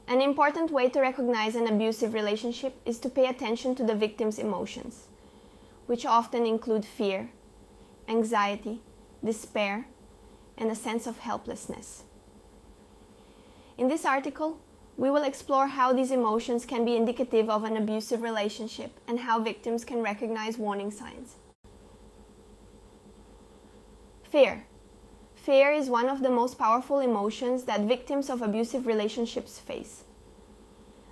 An important way to recognize an abusive relationship is to pay attention to the victim's emotions, which often include fear, anxiety, despair, and a sense of helplessness. In this article, we will explore how these emotions can be indicative of an abusive relationship and how victims can recognize warning signs. Fear. Fear is one of the most powerful emotions that victims of abusive relationships face.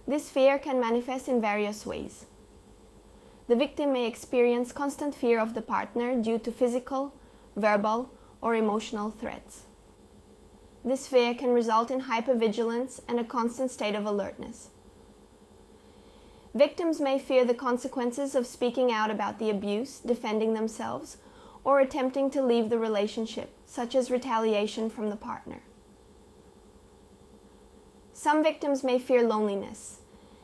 This fear can manifest in various ways. The victim may experience constant fear of the partner due to physical, verbal, or emotional threats. This fear can result in hypervigilance and a constant state of alertness. Victims may fear the consequences of speaking out about the abuse, defending themselves, or attempting to leave the relationship, such as retaliation from the partner. Some victims may fear loneliness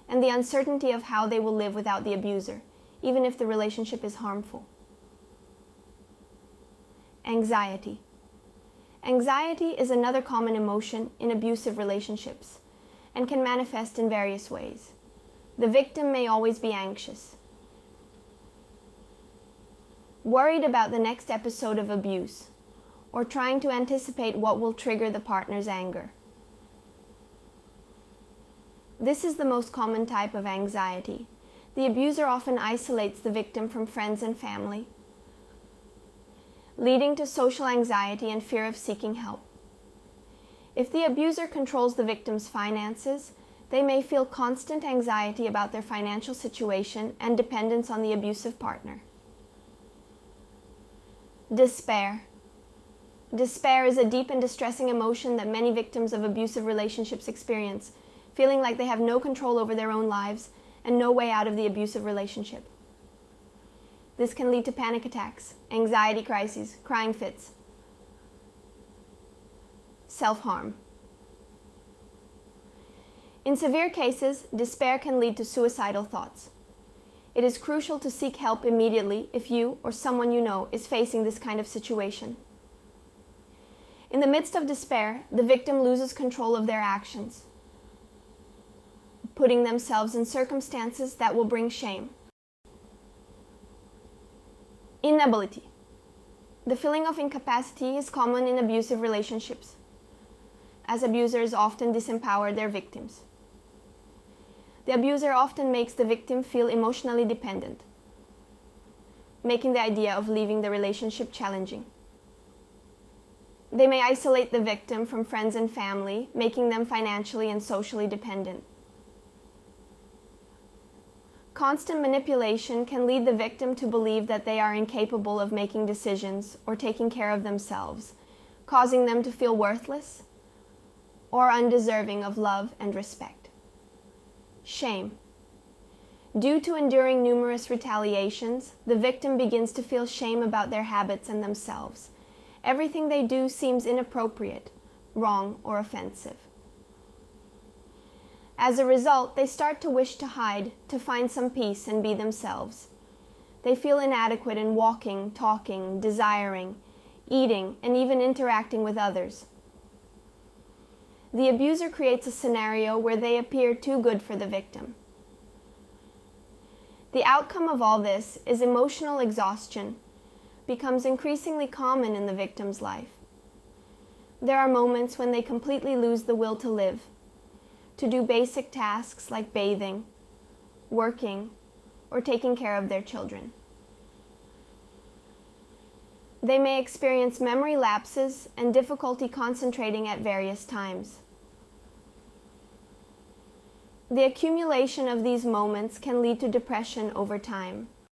and the uncertainty of how they will live without the abuser, even if the relationship is harmful. Anxiety. Anxiety is another common emotion in abusive relationships and can manifest in various ways. The victim may always be anxious, worried about the next episode of abuse, or trying to anticipate what will trigger the partner's anger. This is the most common type of anxiety. The abuser often isolates the victim from friends and family, leading to social anxiety and fear of seeking help. If the abuser controls the victim's finances, they may feel constant anxiety about their financial situation and dependence on the abusive partner. Despair. Despair is a deep and distressing emotion that many victims of abusive relationships experience, feeling like they have no control over their own lives and no way out of the abusive relationship. This can lead to panic attacks, anxiety crises, crying fits, self-harm. In severe cases, despair can lead to suicidal thoughts. It is crucial to seek help immediately if you or someone you know is facing this kind of situation. In the midst of despair, the victim loses control of their actions, putting themselves in circumstances that will bring shame. Inability. The feeling of incapacity is common in abusive relationships, as abusers often disempower their victims. The abuser often makes the victim feel emotionally dependent, making the idea of leaving the relationship challenging. They may isolate the victim from friends and family, making them financially and socially dependent. Constant manipulation can lead the victim to believe that they are incapable of making decisions or taking care of themselves, causing them to feel worthless or undeserving of love and respect. Shame. Due to enduring numerous retaliations, the victim begins to feel shame about their habits and themselves. Everything they do seems inappropriate, wrong, or offensive. As a result, they start to wish to hide, to find some peace and be themselves. They feel inadequate in walking, talking, desiring, eating, and even interacting with others. The abuser creates a scenario where they appear too good for the victim. The outcome of all this is emotional exhaustion, becomes increasingly common in the victim's life. There are moments when they completely lose the will to live, to do basic tasks like bathing, working, or taking care of their children. They may experience memory lapses and difficulty concentrating at various times. The accumulation of these moments can lead to depression over time.